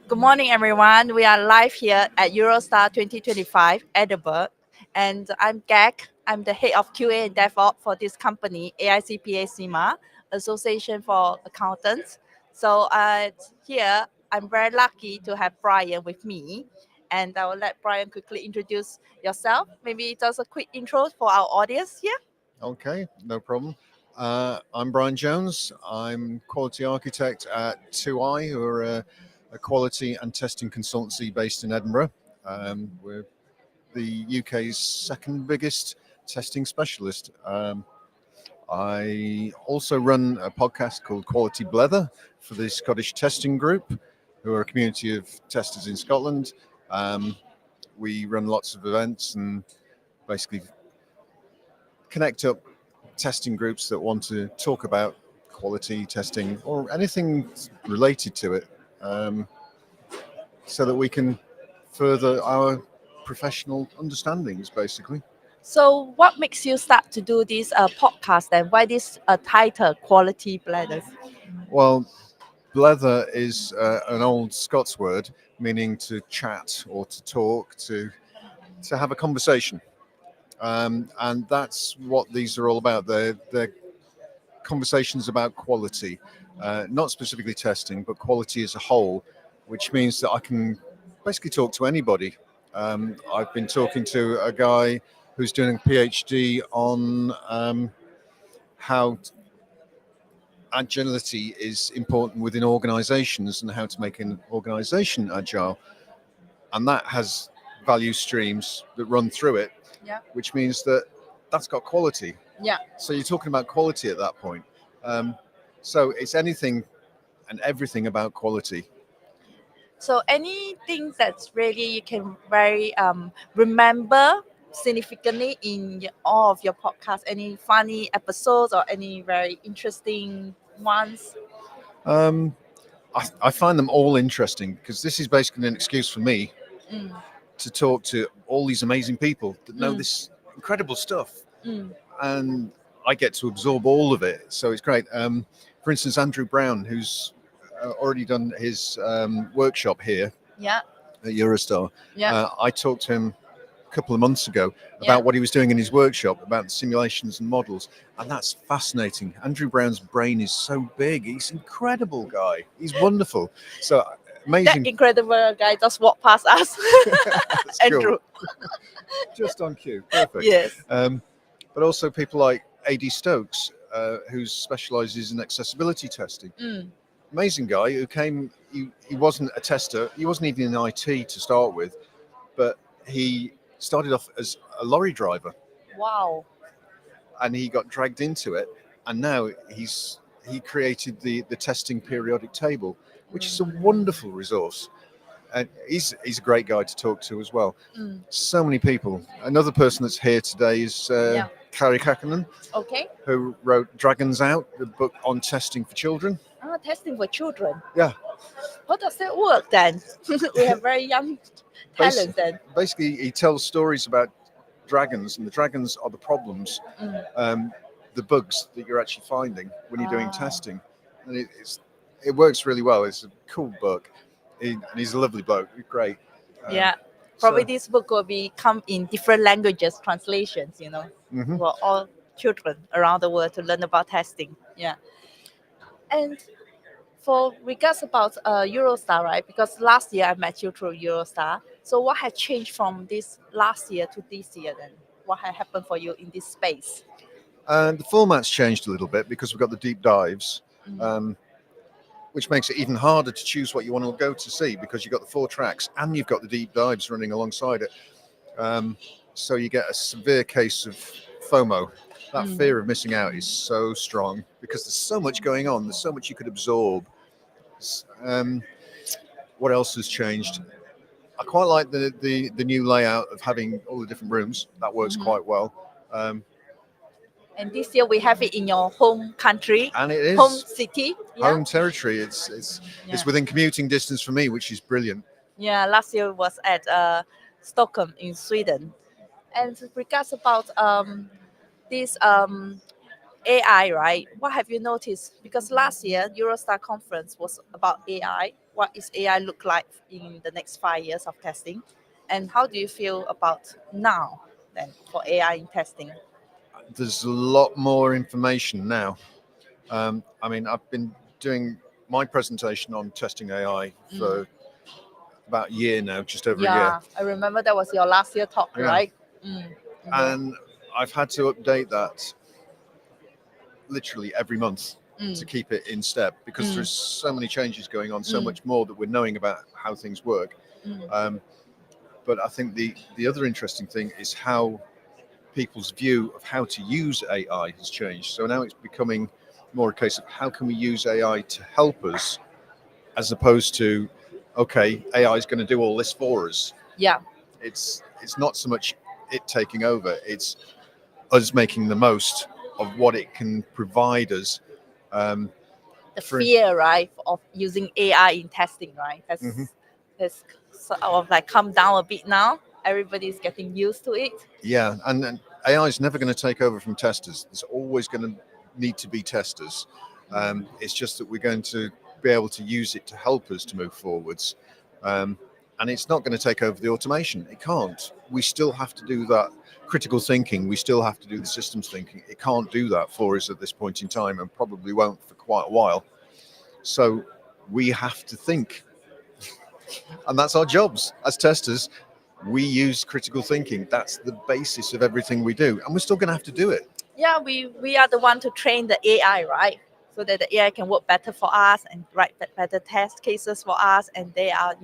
Good morning, everyone. We are live here at EuroSTAR 2025, Edinburgh. And I'm Gag. I'm the head of QA and DevOps for this company, AICPA CIMA, Association for Accountants. So here, I'm very lucky to have Brian with me. And I will let Brian quickly introduce yourself. Maybe just a quick intro for our audience here. Okay, no problem. I'm Brian Jones. I'm quality architect at 2i, who are a quality and testing consultancy based in Edinburgh. We're the UK's second biggest testing specialist. I also run a podcast called Quality Blether for the Scottish Testing Group, who are a community of testers in Scotland. We run lots of events and basically connect up testing groups that want to talk about quality testing or anything related to it, so that we can further our professional understandings, basically. So, what makes you start to do this podcast and why this title, Quality Bladders? Well, blether is an old Scots word meaning to chat or to talk, to have a conversation. And that's what these are all about. They're conversations about quality, not specifically testing, but quality as a whole, which means that I can basically talk to anybody. I've been talking to a guy who's doing a PhD on how agility is important within organizations and how to make an organization agile. And that has value streams that run through it, Yeah. which means that that's got quality. Yeah. So you're talking about quality at that point. So it's anything and everything about quality. So anything that's really you can very remember significantly in all of your podcasts, any funny episodes or any very interesting ones? Um, I find them all interesting because this is basically an excuse for me Mm, to talk to all these amazing people that know Mm. this incredible stuff, mm, and I get to absorb all of it. So it's great. For instance, Andrew Brown, who's already done his workshop here yeah, at EuroSTAR. yeah, I talked to him a couple of months ago yeah. about what he was doing in his workshop, about the simulations and models, and that's fascinating. Andrew Brown's brain is so big. He's an incredible guy. He's wonderful. So That amazing. incredible guy just walked past us, That's Andrew. cool. Just on cue. Perfect. Yes. But also people like A.D. Stokes, who specializes in accessibility testing. Mm. Amazing guy who came, he wasn't a tester, he wasn't even in IT to start with, but he started off as a lorry driver Wow. and he got dragged into it. And now he created the testing periodic table, which is a wonderful resource. And he's a great guy to talk to as well. Mm. So many people. Another person that's here today is Yeah. Kari Kakkonen, Okay. who wrote Dragons Out, the book on testing for children. Testing for children. Yeah. How does that work then? We have very young talent then. Basically, he tells stories about dragons, and the dragons are the problems, Mm. the bugs that you're actually finding when you're doing Ah. testing. And it works really well. It's a cool book. And he's a lovely bloke. Great. Yeah. Probably so- this book will come in different languages, translations, Mhm. for all children around the world to learn about testing. Yeah. And for regards about EuroSTAR, right? Because last year I met you through EuroSTAR. So what has changed from this last year to this year then? What has happened for you in this space? And the format's changed a little bit because we've got the deep dives, Mm. which makes it even harder to choose what you want to go to see because you've got the 4 tracks and you've got the deep dives running alongside it. So you get a severe case of FOMO. That Mm. fear of missing out is so strong because there's so much going on. There's so much you could absorb. What else has changed? I quite like the new layout of having all the different rooms. That works Mhm. quite well. And this year we have it in your home country, And it is home city. Yeah. home territory. It's Yeah. within commuting distance for me, which is brilliant. Yeah, last year was at Stockholm in Sweden. And with regards about this AI, right? What have you noticed? Because last year EuroSTAR conference was about AI. what is AI look like in the next 5 years of testing, and how do you feel about now then for AI in testing? There's a lot more information now. I mean, I've been doing my presentation on testing AI for about a year now, just over a year. Yeah, I remember that was your last year talk, Yeah. right? Mm. And I've had to update that literally every month to keep it in step, because there's so many changes going on, so much more that we're knowing about how things work. But I think the other interesting thing is how people's view of how to use AI has changed. So now it's becoming more a case of how can we use AI to help us, as opposed to, okay, AI is going to do all this for us. Yeah. It's not so much it taking over, it's us making the most of what it can provide us. The fear, right, of using AI in testing, right? That's sort of like come down a bit now. Everybody's getting used to it. Yeah, and AI is never going to take over from testers. There's always going to need to be testers. It's just that we're going to be able to use it to help us to move forwards. And it's not going to take over the automation. It can't. We still have to do that critical thinking. We still have to do the systems thinking. It can't do that for us at this point in time, and probably won't for quite a while. So we have to think. And that's our jobs as testers. We use critical thinking. That's the basis of everything we do. And we're still going to have to do it. Yeah, we are the one to train the AI, right? So that the AI can work better for us and write better test cases for us, and they are,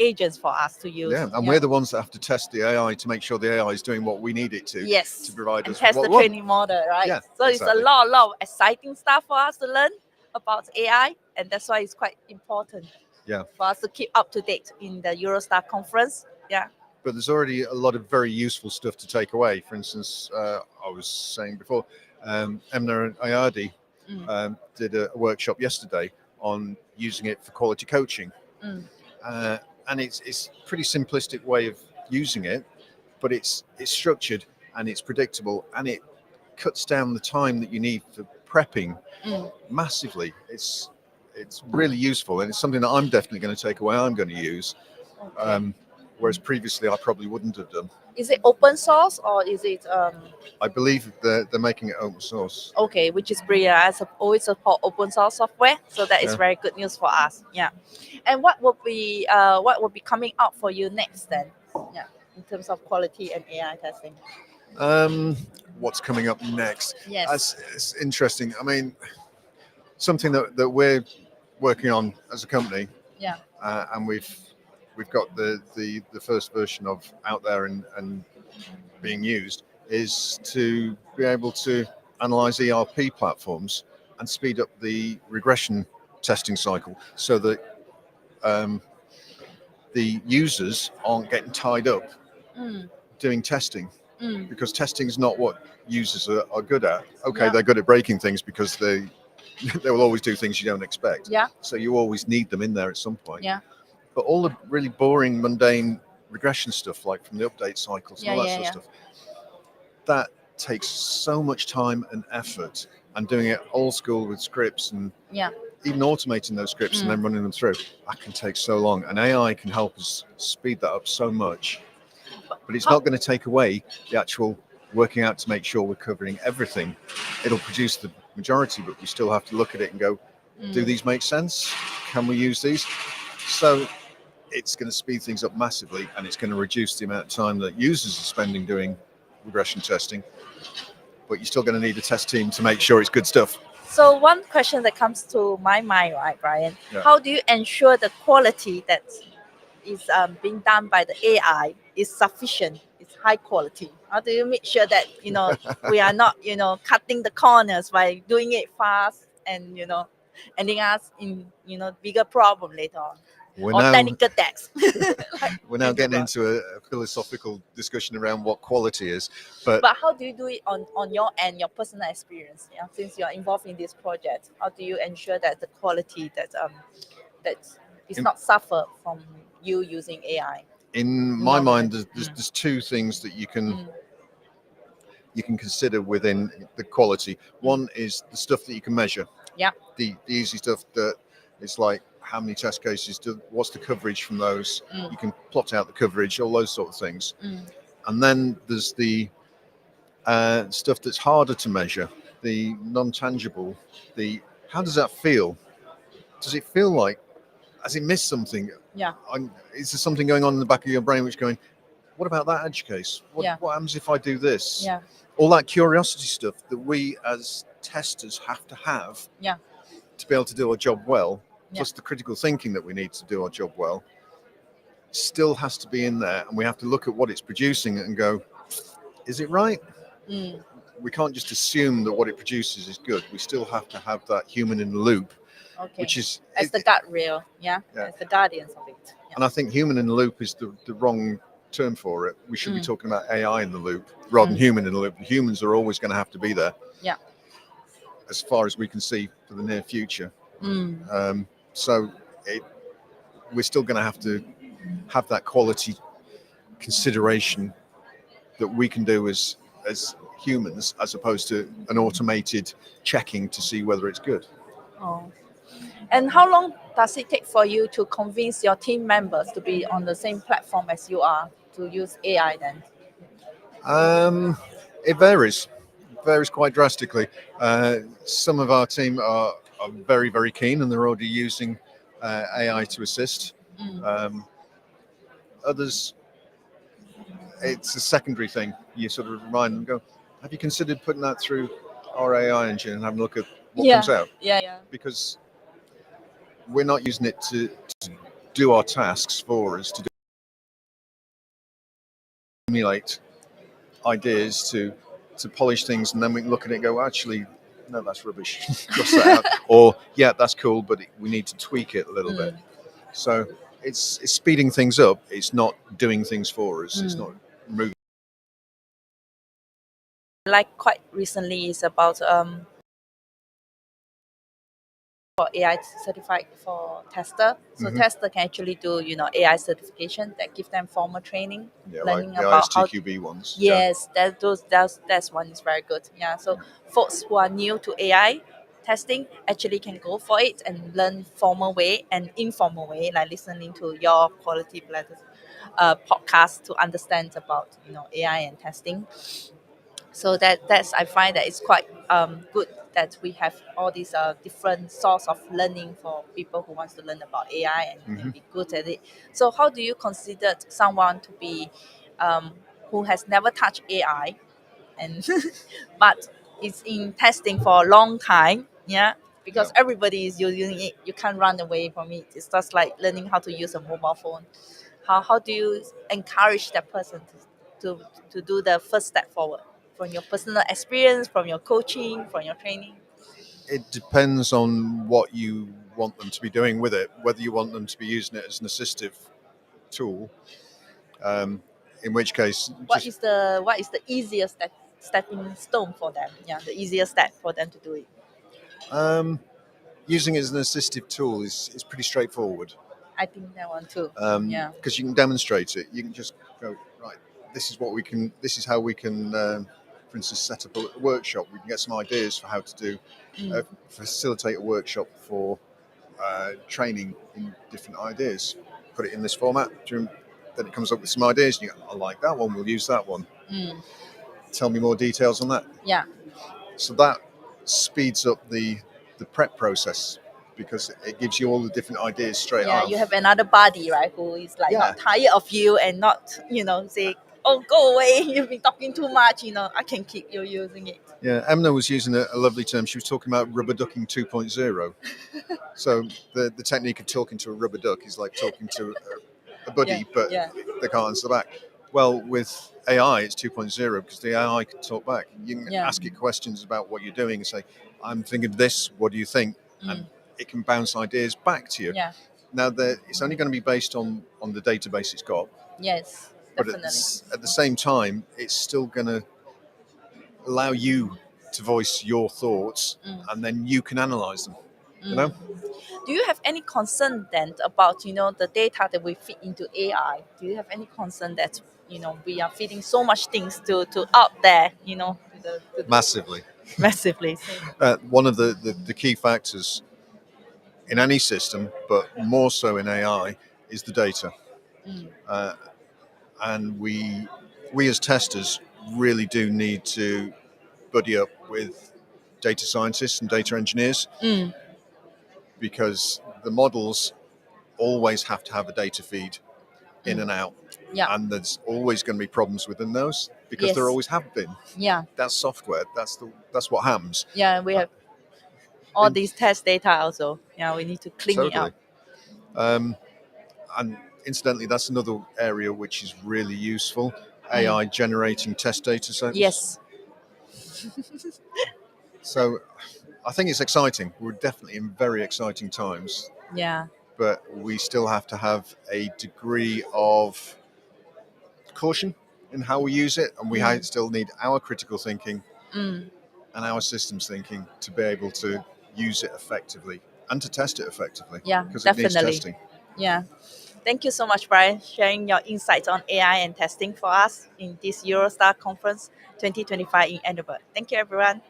agents for us to use. Yeah, and we're the ones that have to test the AI to make sure the AI is doing what we need it to. Yes. To provide and us test with the what we want. training model, right? Yeah, so exactly. It's a lot of exciting stuff for us to learn about AI, and that's why it's quite important. Yeah. For us to keep up to date in the EuroSTAR conference. Yeah. But there's already a lot of very useful stuff to take away. For instance, I was saying before, Emna and Ayadi did a workshop yesterday on using it for quality coaching. And it's a pretty simplistic way of using it, but it's structured and it's predictable, and it cuts down the time that you need for prepping massively. It's really useful, and it's something that I'm definitely going to take away. I'm going to use. Okay. Whereas previously I probably wouldn't have done. Is it open source or is it? I believe they're making it open source. Okay, which is brilliant. I always support open source software, so that is Yeah. very good news for us. Yeah. And what will be coming out for you next then? Yeah, in terms of quality and AI testing. What's coming up next? Yes. It's interesting. I mean, something that we're working on as a company. Yeah. And we've got the first version of out there and being used, is to be able to analyze ERP platforms and speed up the regression testing cycle, so that the users aren't getting tied up doing testing, because testing is not what users are good at. Okay, Yeah. they're good at breaking things because they will always do things you don't expect. Yeah. So you always need them in there at some point. Yeah. But all the really boring, mundane regression stuff, like from the update cycles and all that Yeah, sort yeah. of stuff, that takes so much time and effort. And doing it old school with scripts and Yeah. even automating those scripts and then running them through, that can take so long. And AI can help us speed that up so much. But it's not going to take away the actual working out to make sure we're covering everything. It'll produce the majority, but we still have to look at it and go, do these make sense? Can we use these? So it's going to speed things up massively, and it's going to reduce the amount of time that users are spending doing regression testing. But you're still going to need a test team to make sure it's good stuff. So one question that comes to my mind, right, Brian? Yeah. How do you ensure the quality that is being done by the AI is sufficient, it's high quality? How do you make sure that we are not cutting the corners by doing it fast and ending us in bigger problem later on? Technical debts. We're now getting into a philosophical discussion around what quality is. But how do you do it on your end, your personal experience? Yeah, since you're involved in this project, how do you ensure that the quality that is not suffer from you using AI? In my mind, there's two things that you can consider within the quality. One is the stuff that you can measure. Yeah. The easy stuff that is like, how many test cases, what's the coverage from those. You can plot out the coverage, all those sort of things. And then there's the stuff that's harder to measure, the non-tangible, the how does that feel? Does it feel like, has it missed something? Yeah. Is there something going on in the back of your brain which going, what about that edge case? What happens if I do this? Yeah. All that curiosity stuff that we as testers have to be able to do our job well, plus the critical thinking that we need to do our job well, still has to be in there. And we have to look at what it's producing and go, is it right? We can't just assume that what it produces is good. We still have to have that human in the loop, which is as the guardrail, as the guardians of it. And I think human in the loop is the wrong term for it. We should be talking about AI in the loop rather than human in the loop. Humans are always going to have to be there. Yeah. As far as we can see for the near future. So we're still going to have that quality consideration that we can do as humans, as opposed to an automated checking to see whether it's good. Oh. And how long does it take for you to convince your team members to be on the same platform as you are, to use AI then? It varies. It varies quite drastically. Some of our team are very, very keen and they're already using AI to assist. Others, it's a secondary thing. You sort of remind them, go, have you considered putting that through our AI engine and having a look at what comes out? Because we're not using it to do our tasks for us, to simulate ideas, to polish things, and then we can look at it and go, actually, no, that's rubbish. Cross that out. Or, yeah, that's cool, but we need to tweak it a little bit. So it's speeding things up. It's not doing things for us. It's not removing. Like quite recently is about for AI certified for tester. So tester can actually do AI certification that give them formal training, learning like the about ISTQB ones. Yes, that's one is very good. Yeah, so folks who are new to AI testing actually can go for it and learn formal way and informal way, like listening to your quality podcast to understand about AI and testing. So that's I find that it's quite good that we have all these different source of learning for people who wants to learn about AI and be good at it. So how do you consider someone to be who has never touched AI and but is in testing for a long time? Yeah. Because everybody is using it, you can't run away from it. It's just like learning how to use a mobile phone. How do you encourage that person to do the first step forward from your personal experience, from your coaching, from your training? It depends on what you want them to be doing with it, whether you want them to be using it as an assistive tool, in which case... What is the easiest stepping stone for them? Yeah, the easiest step for them to do it. Using it as an assistive tool is pretty straightforward. I think that one too. Because you can demonstrate it. You can just go, right, this is how we can, for instance, set up a workshop. We can get some ideas for how to do, facilitate a workshop for training in different ideas. Put it in this format. Then it comes up with some ideas. And you go, I like that one. We'll use that one. Tell me more details on that. Yeah. So that speeds up the prep process, because it gives you all the different ideas straight off. Yeah, you have another buddy, right, who is like not tired of you and not, say, oh, go away, you've been talking too much, I can keep you using it. Yeah, Emna was using a lovely term. She was talking about rubber ducking 2.0. So the technique of talking to a rubber duck is like talking to a buddy, but they can't answer back. Well, with AI, it's 2.0 because the AI can talk back. You can ask it questions about what you're doing and say, I'm thinking of this, what do you think? And it can bounce ideas back to you. Yeah. Now, it's only going to be based on the database it's got. Yes, definitely. But at the same time, it's still going to allow you to voice your thoughts, and then you can analyze them. You know? Do you have any concern then about the data that we feed into AI? Do you have any concern that we are feeding so much things to out there? Massively. Massively. One of the key factors in any system, but more so in AI, is the data. And we as testers really do need to buddy up with data scientists and data engineers, because the models always have to have a data feed in and out. Yeah. And there's always going to be problems within those, because there Yes. always have been. Yeah. That's software. That's what happens. Yeah. We have all these test data also. Yeah. We need to clean it Totally. up. And incidentally, that's another area which is really useful. AI generating test data sets. Yes. So I think it's exciting. We're definitely in very exciting times, Yeah. but we still have to have a degree of caution in how we use it, and we still need our critical thinking and our systems thinking to be able to use it effectively and to test it effectively. Yeah, because it needs definitely. testing. Yeah. Thank you so much, Brian, sharing your insights on AI and testing for us in this EuroSTAR conference 2025 in Edinburgh. Thank you, everyone.